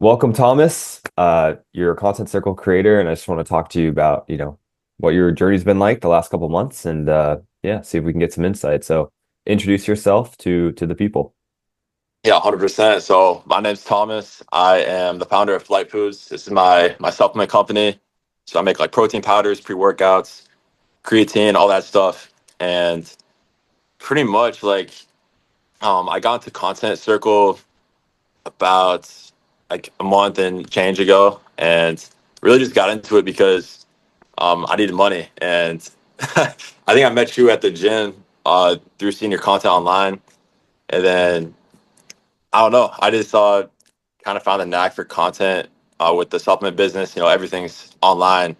Welcome, Thomas. You're a content circle creator, and I just want to talk to you about, what your journey's been like the last couple of months and yeah, see if we can get some insight. So introduce yourself to the people. Yeah, 100%. So my name's Thomas. I am the founder of Flight Foods. This is my supplement company. So I make like protein powders, pre-workouts, creatine, all that stuff. And pretty much I got into Content Circle about like a month and change ago and really just got into it because I needed money. And I think I met you at the gym through seeing your content online. And then I don't know. I just kind of found the knack for content with the supplement business. You know, everything's online.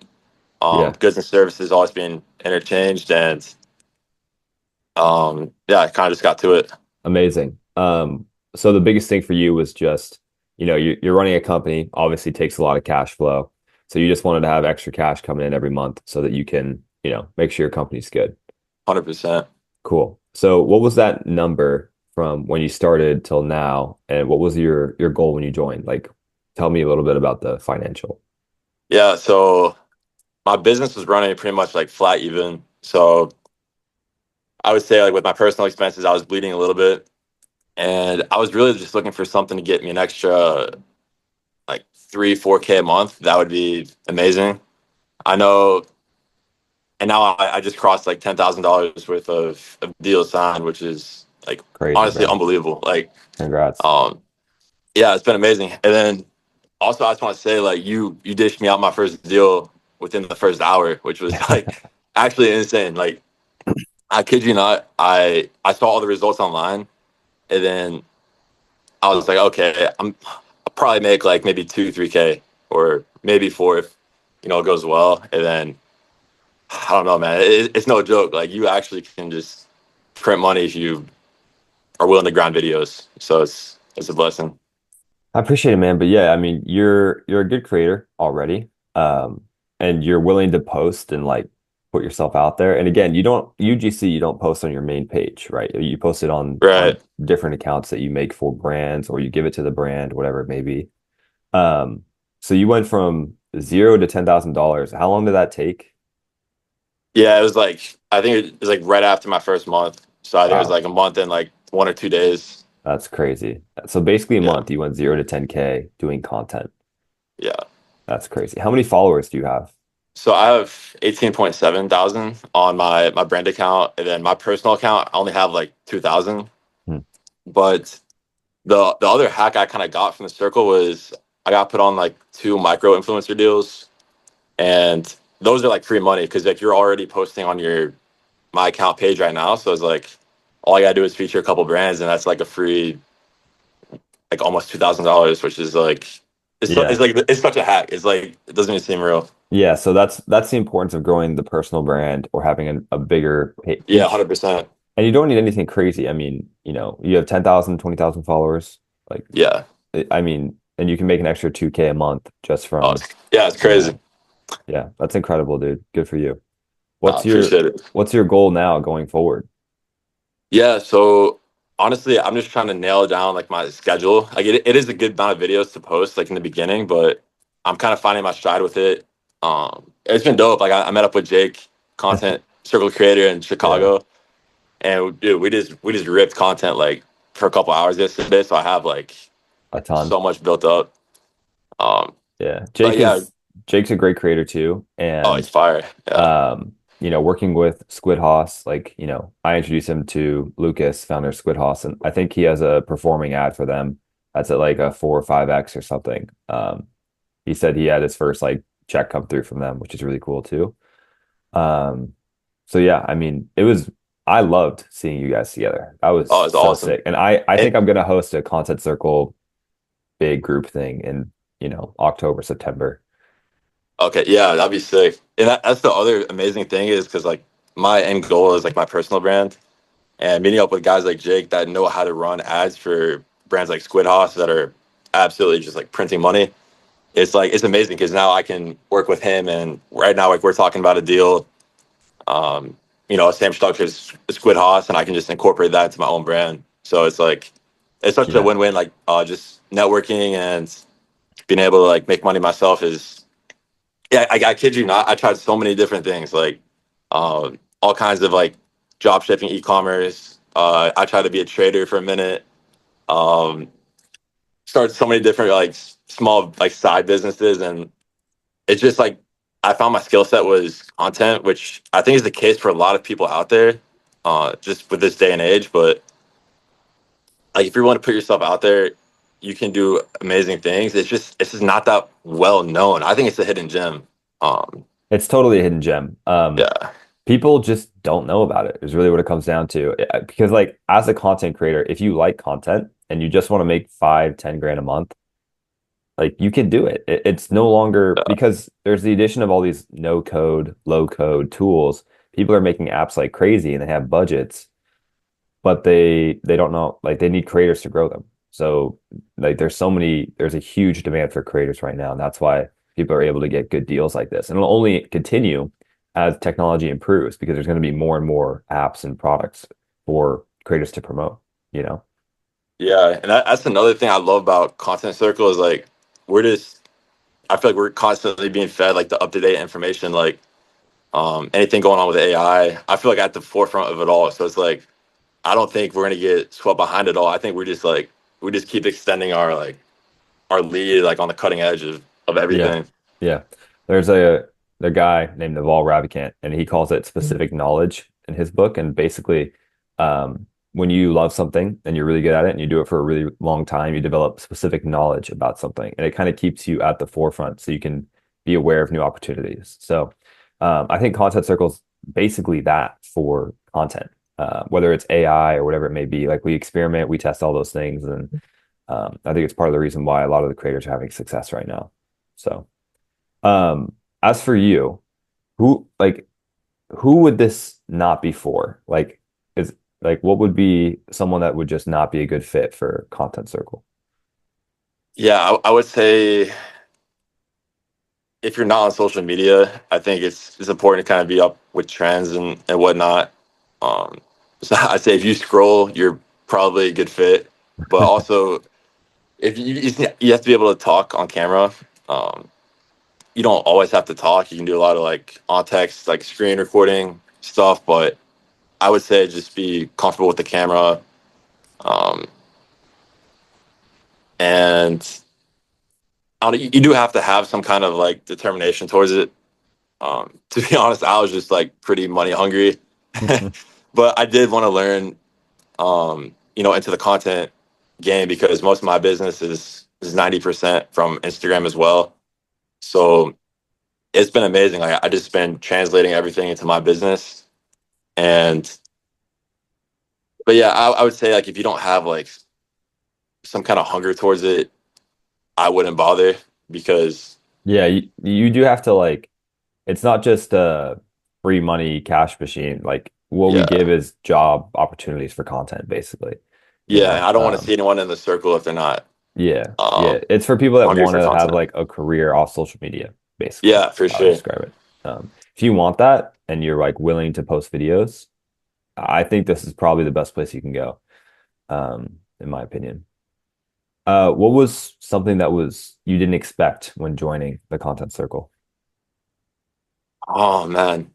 Yeah, Goods and services always being interchanged, and yeah, I kind of just got to it. amazing. So the biggest thing for you was just, you're running a company, obviously takes a lot of cash flow. So you just wanted to have extra cash coming in every month so that you can, make sure your company's good. 100%. Cool. So what was that number from when you started till now, and what was your goal when you joined? Like, tell me a little bit about the financial. Yeah. So my business was running pretty much like flat even. So I would say like with my personal expenses, I was bleeding a little bit, and I was really just looking for something to get me an extra like 3, 4K a month. That would be amazing. I know. And now I just crossed like $10,000 worth of deals signed, which is like Crazy, honestly bro. unbelievable. Congrats. Um, yeah, it's been amazing. And then also I just want to say like you dished me out my first deal within the first hour, which was like actually insane. Like I kid you not, I saw all the results online, and then I was like, okay, I'll probably make like maybe 2, 3K or maybe four if it goes well, and then I don't know, man. It's no joke. Like you actually can just print money if you are willing to grind videos. So it's a blessing. I appreciate it, man. But yeah, I mean, you're a good creator already. And you're willing to post and like put yourself out there. And again, you don't UGC, you don't post on your main page, right? You post it on Right. different accounts that you make for brands or you give it to the brand, whatever it may be. Um, so you went from zero to $10,000. How long did that take? Yeah, it was like I think it was like right after my first month. So I think it was Wow, like a month and like 1 or 2 days. that's crazy. So basically a Yeah. month, you went 0 to 10K doing content. Yeah. That's crazy. How many followers do you have? So I have 18.7 thousand on my brand account, and then my personal account I only have like 2,000. Hmm. But the other hack I kind of got from the circle was I got put on like two micro influencer deals, and those are like free money because like you're already posting on your my account page right now. So it's like all I gotta do is feature a couple brands, and that's like a free like almost $2,000, which is like Yeah. it's such a hack. It's like it doesn't even seem real. Yeah, so that's the importance of growing the personal brand or having a bigger Yeah, each, 100%. and you don't need anything crazy. I mean, you have 10,000, 20,000 followers. Like, Yeah. I mean, and you can make an extra 2K a month just Oh, from, yeah, it's yeah, crazy. yeah, that's incredible, dude. Good for you. I What's your appreciate it. what's your goal now going forward? Yeah, so honestly, I'm just trying to nail down like my schedule. Like it is a good amount of videos to post like in the beginning, but I'm kind of finding my stride with it. It's been dope. Like I met up with Jake, content circle creator in Yeah, Chicago, and dude, we just ripped content like for a couple hours yesterday. So I have like a ton. so much built up. Um, Yeah. but yeah, Jake's a great creator too. oh, it's And fire. Yeah. working with Squid Hoss, like, I introduced him to Lucas, founder of Squid Hoss, and I think he has a performing ad for them that's at like a 4 or 5X or something. He said he had his first like check come through from them, which is really cool too. Um, so yeah, I mean, I loved seeing you guys together. That was Oh, it's so awesome. sick. And I And think I'm gonna host a content circle big group thing in, October, September. okay, yeah, that'd be sick. And that's the other amazing thing is because like my end goal is like my personal brand and meeting up with guys like Jake that know how to run ads for brands like Squid Hoss that are absolutely just like printing money. It's like it's amazing because now I can work with him, and right now like we're talking about a deal, same structure as Squid Hoss, and I can just incorporate that into my own brand. So it's like it's such a Yeah. win-win, like just networking and being able to like make money myself is yeah. I kid you not. I tried so many different things, like all kinds of like drop shipping, e-commerce. I tried to be a trader for a minute. Um, Started so many different like small like side businesses, and it's just like I found my skill set was content, which I think is the case for a lot of people out there, just with this day and age. But like if you want to put yourself out there, you can do amazing things. It's just not that well known. I think it's a hidden gem. Um, It's totally a hidden gem. yeah, People just don't know about it, is really what it comes down to. Because like as a content creator, if you like content and you just want to make 5, 10 grand a month, like you can do it. It's no longer yeah, because there's the addition of all these no code, low code tools. People are making apps like crazy and they have budgets, but they don't know, like they need creators to grow them. So like there's a huge demand for creators right now, and that's why people are able to get good deals like this. And it'll only continue as technology improves because there's going to be more and more apps and products for creators to promote, you know? yeah. And that's another thing I love about Content Circle is like we're just I feel like we're constantly being fed like the up to date information, like anything going on with AI. I feel like at the forefront of it all. So it's like I don't think we're gonna get swept behind it all. I think we're just like we just keep extending our like our lead like on the cutting edge of Yeah. everything. Yeah. There's a guy named Naval Ravikant, and he calls it Mhm. specific knowledge in his book. And basically, when you love something and you're really good at it and you do it for a really long time, you develop specific knowledge about something. And it kind of keeps you at the forefront so you can be aware of new opportunities. So I think Content Circle's basically that for content, whether it's AI or whatever it may be. Like we experiment, we test all those things. And I think it's part of the reason why a lot of the creators are having success right now. So, as for you, like who would this not be for? Like, is like what would be someone that would just not be a good fit for Content Circle? Yeah, I would say if you're not on social media, I think it's important to kind of be up with trends and whatnot. Um, so I say if you scroll, you're probably a good fit. But also, if you have to be able to talk on camera. Um, you don't always have to talk. You can do a lot of like on text, like screen recording stuff. But I would say just be comfortable with the camera. Um, and I don't know, you do have to have some kind of like determination towards it. To be honest, I was just like pretty money hungry, but I did want to learn, into the content game because most of my business is 90% from Instagram as well. So it's been amazing. Like I just been translating everything into my business, and but yeah, I would say like if you don't have like some kind of hunger towards it, I wouldn't bother because Yeah, you do have to like it's not just a free money cash machine. Like what we give yeah, is job opportunities for content, basically. You yeah, and know, I don't want to see anyone in the circle if they're not yeah, yeah. um It's for people that hungry want for to have content. like a career off social media, basically. Yeah, for How I would sure. describe it. If you want that and you're like willing to post videos, I think this is probably the best place you can go, in my opinion. What was something that was you didn't expect when joining the content circle? Oh man,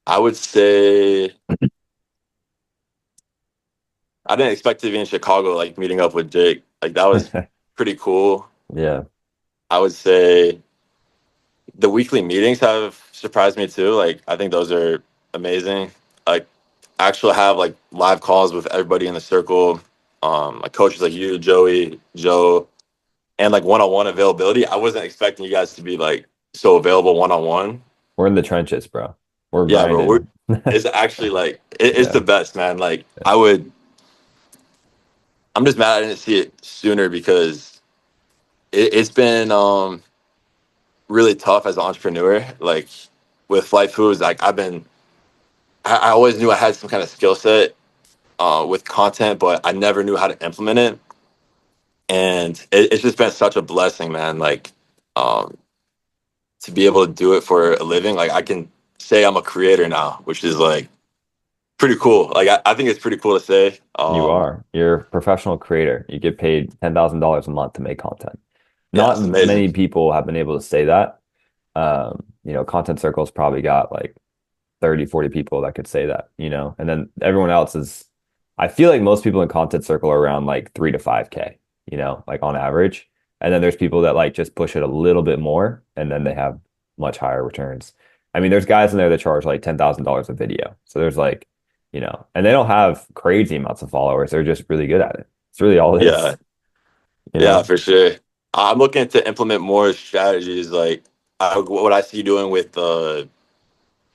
I would say I didn't expect to be in Chicago, like meeting up with Jake. Like that was pretty cool. Yeah, I would say the weekly meetings have surprised me too. Like I think those are amazing. Like actually have like live calls with everybody in the circle. Like coaches like you, Joey, Joe, and like one-on-one availability. I wasn't expecting you guys to be like so available one-on-one. we're in the trenches, bro. We're Yeah, bro. grinding. It's actually like it's the Yeah. best, man. Like Yeah. I'm just mad I didn't see it sooner because it's been really tough as an entrepreneur. Like with Flight Foods, like I always knew I had some kind of skill set with content, but I never knew how to implement it. And it's just been such a blessing, man. Like um, to be able to do it for a living. Like I can say I'm a creator now, which is like pretty cool. Like I think it's pretty cool to say. You are. You're a professional creator. You get paid $10,000 a month to make content. Yeah, not it's amazing. many people have been able to say that. Content circles probably got like 30, 40 people that could say that, and then everyone else is, I feel like most people in content circle are around like 3 to 5K, like on average. And then there's people that like just push it a little bit more and then they have much higher returns. I mean, there's guys in there that charge like $10,000 a video. So there's like, and they don't have crazy amounts of followers. They're just really good at it. It's really all it Yeah, is, you yeah, know? for sure. I'm looking to implement more strategies like what I see doing with the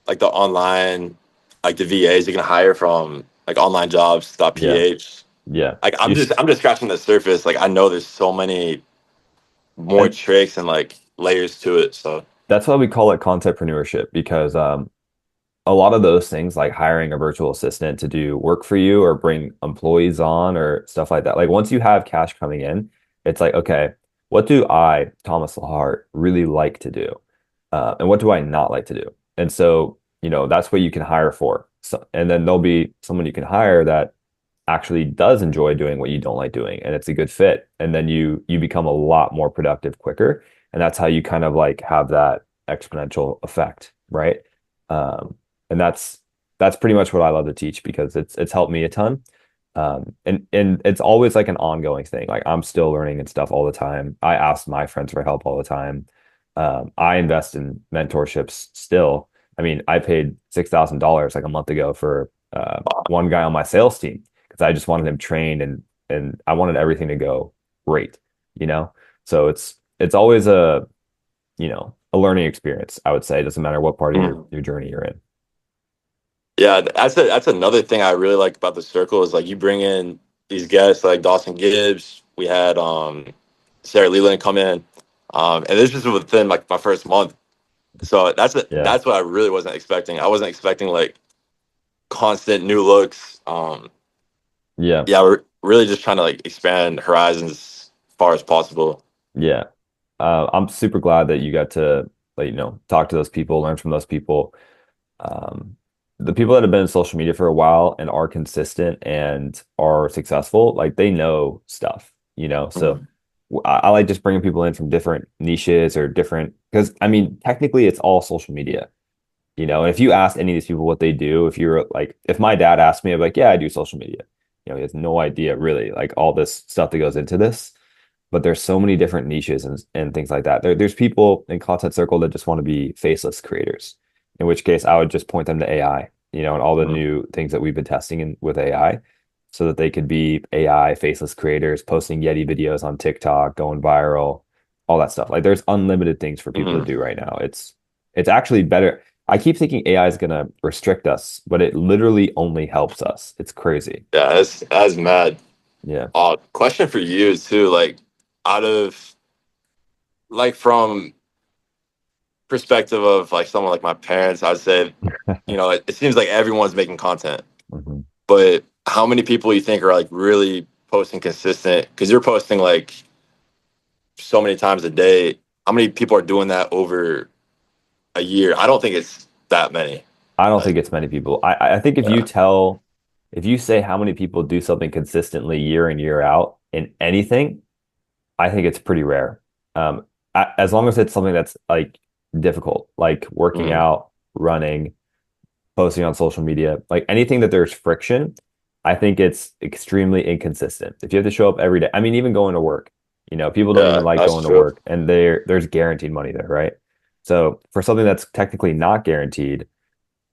like the online, like the VAs you can hire from like Yeah. onlinejobs.ph. Yeah. Like You I'm just scratching the surface. Like I know there's so many more and tricks and like layers to it. So that's why we call it contentpreneurship because a lot of those things like hiring a virtual assistant to do work for you or bring employees on or stuff like that. Like once you have cash coming in, it's like, okay, what do I, Thomas Lahart, really like to do? And what do I not like to do? And so, that's what you can hire for. So, and then there'll be someone you can hire that actually does enjoy doing what you don't like doing and it's a good fit. And then you become a lot more productive quicker. And that's how you kind of like have that exponential effect, right? Um, and that's pretty much what I love to teach because it's helped me a ton. And it's always like an ongoing thing. Like I'm still learning and stuff all the time. I ask my friends for help all the time. I invest in mentorships still. I mean, I paid $6,000 like a month ago for one guy on my sales team because I just wanted him trained and I wanted everything to go great, you know? So it's always a learning experience, I would say. It doesn't matter what part of mhm. your journey you're in. Yeah, that's another thing I really like about the circle is like you bring in these guests like Dawson Gibbs. We had Sarah Leland come in, and this is within like my first month. So Yeah. that's what I really wasn't expecting. I wasn't expecting like constant new looks. Yeah. Yeah, we're really just trying to like expand horizons as far as possible. Yeah. I'm super glad that you got to like, talk to those people, learn from those people. Um, the people that have been in social media for a while and are consistent and are successful, like they know stuff, So Mhm. I like just bringing people in from different niches or different, because I mean, technically it's all social media, And if you ask any of these people what they do, if you're like, if my dad asked me, I'm like, yeah, I do social media. He has no idea really, like all this stuff that goes into this. But there's so many different niches and things like that. There's people in Content Circle that just want to be faceless creators, in which case I would just point them to AI, and all the Mhm. new things that we've been testing with AI so that they could be AI faceless creators, posting Yeti videos on TikTok, going viral, all that stuff. Like there's unlimited things for people to Mhm. do right now. It's actually better. I keep thinking AI is going to restrict us, but it literally only helps us. It's crazy. Yeah, that's mad. Yeah. Question for you too, like out of like from perspective of like someone like my parents, I'd say, it seems like everyone's making content, Mhm. but how many people you think are like really posting consistent? Because you're posting like so many times a day. How many people are doing that over a year? I don't think it's that many. I don't think Like, it's many people. I think yeah, if you say how many people do something consistently year in, year out in anything, I think it's pretty rare. Um, as long as it's something that's like difficult, like working mhm. out, running, posting on social media, like anything that there's friction, I think it's extremely inconsistent. If you have to show up every day, I mean, even going to work, people don't even Yeah, like that's going to true. work and there's guaranteed money there, right? So for something that's technically not guaranteed,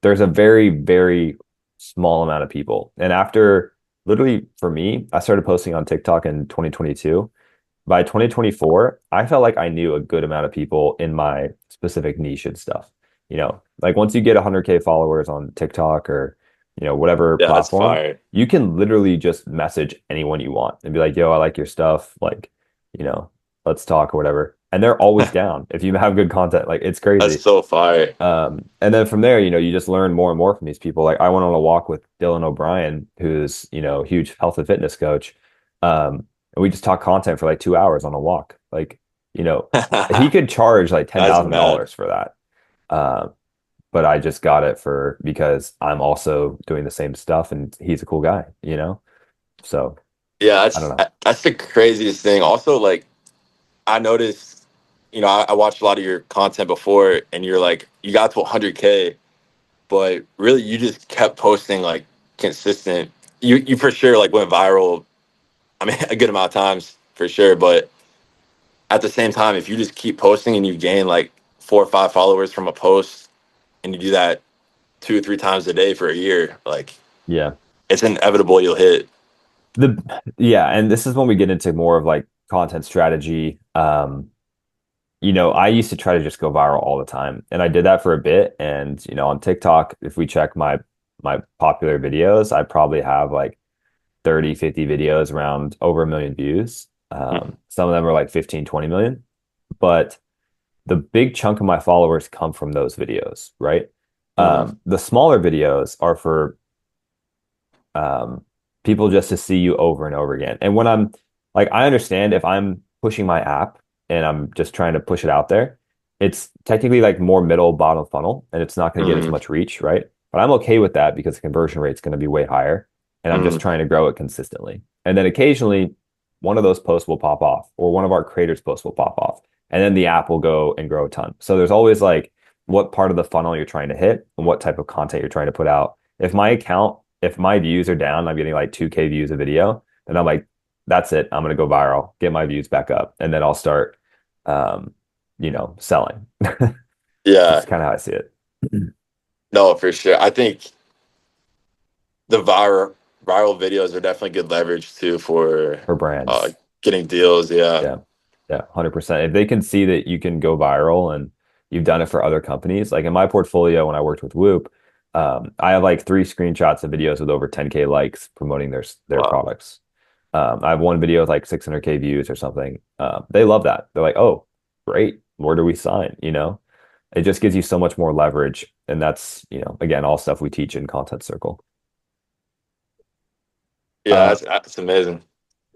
there's a very, very small amount of people. And after literally for me, I started posting on TikTok in 2022. By 2024, I felt like I knew a good amount of people in my specific niche and stuff. Like once you get 100K followers on TikTok or, whatever Yeah, that's platform, fire. you can literally just message anyone you want and be like, yo, I like your stuff. Like, you know, let's talk or whatever. And they're always down if you have good content. Like it's That's crazy. so fire. And then from there, you just learn more and more from these people. Like I went on a walk with Dylan O'Brien, who's, huge health and fitness coach. And we just talked content for like 2 hours on a walk. Like, you know, he could charge like ten That's thousand mad. dollars for that. Uh, but I just got it for because I'm also doing the same stuff and he's a cool guy. So Yeah, I don't know. that's the craziest thing. Also, like I noticed, I watched a lot of your content before, and you're like, you got to 100K, but really you just kept posting like consistent. You for sure like went viral. I mean, a good amount of times for sure, but at the same time, if you just keep posting and you gain like 4 or 5 followers from a post, and you do that 2 or 3 times a day for a year, like Yeah. it's inevitable you'll hit. The yeah, and this is when we get into more of like content strategy. I used to try to just go viral all the time, and I did that for a bit. And on TikTok, if we check my popular videos, I probably have like 30, 50 videos around over 1 million views. Some of them are like 15, 20 million. But the big chunk of my followers come from those videos, right? Mm-hmm. The smaller videos are for um, people just to see you over and over again. And when I'm like, I understand if I'm pushing my app and I'm just trying to push it out there, it's technically like more middle bottom funnel and it's not going to get as Mm-hmm. much reach, right? But I'm okay with that because the conversion rate's going to be way higher and I'm just Mm-hmm. trying to grow it consistently. And then occasionally one of those posts will pop off or one of our creators' posts will pop off. And then the app will go and grow a ton. So there's always like what part of the funnel you're trying to hit and what type of content you're trying to put out. If my views are down, I'm getting like 2K views a video, then I'm like, that's it. I'm gonna go viral, get my views back up, and then I'll start, um, selling. Yeah, That's kind of how I see it no, for sure. I think the viral videos are definitely good leverage too for for uh, brands. getting deals. Yeah. Yeah, yeah, 100%. If they can see that you can go viral and you've done it for other companies, like in my portfolio when I worked with Whoop, I have like 3 screenshots of videos with over 10K likes promoting their Wow. products. I have one video with like 600K views or something. They love that. They're like, oh, great. Where do we sign? It just gives you so much more leverage. And that's, again, all stuff we teach in Content Circle. Yeah, Uh, that's amazing.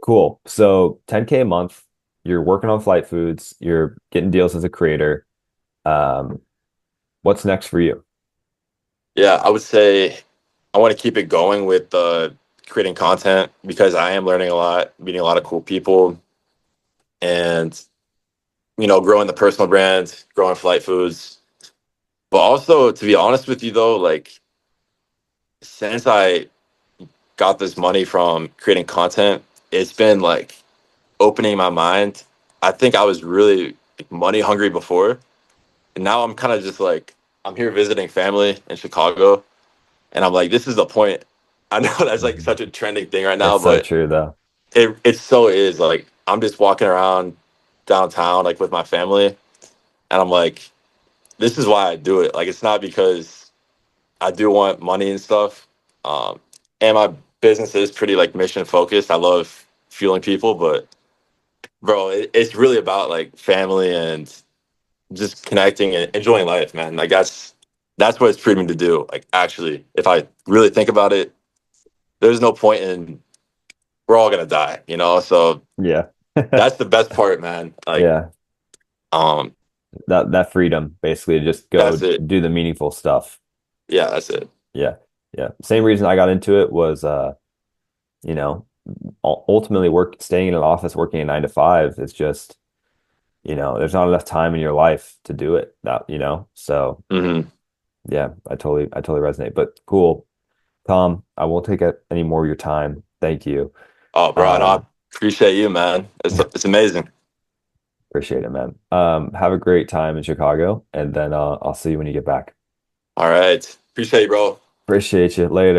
cool. So 10K a month, you're working on flight foods, you're getting deals as a creator. Um, what's next for you? Yeah, I would say I want to keep it going with creating content because I am learning a lot, meeting a lot of cool people, and growing the personal brand, growing flight foods. But also, to be honest with you, though, like since I got this money from creating content, it's been like opening my mind. I think I was really like, money hungry before, and now I'm kind of just like I'm here visiting family in Chicago, and I'm like, this is the point. I know that's like Mhm. such a trending thing right now, It's so but true though. it so is like I'm just walking around downtown like with my family, and I'm like, this is why I do it. Like it's not because I do want money and stuff. Um, and my business is pretty like mission focused. I love fueling people, but bro, it's really about like family and just connecting and enjoying life, man. Like that's what it's freed me to do. Like actually, if I really think about it, there's no point in we're all gonna die. So Yeah. that's the best part, man. Like, Yeah. um, That freedom basically to just go that's it. do the meaningful stuff. Yeah, that's it. Yeah. Yeah. Same reason I got into it was you know, ultimately staying in an office working a 9 to 5 is just, there's not enough time in your life to do it. So Hmm. yeah, I totally resonate. But cool. Tom, I won't take up any more of your time. Thank you. Oh, bro, and I Um, appreciate you, man. It's amazing. appreciate it, man. Have a great time in Chicago, and then I'll see you when you get back. All right, appreciate you, bro. Appreciate you. Later.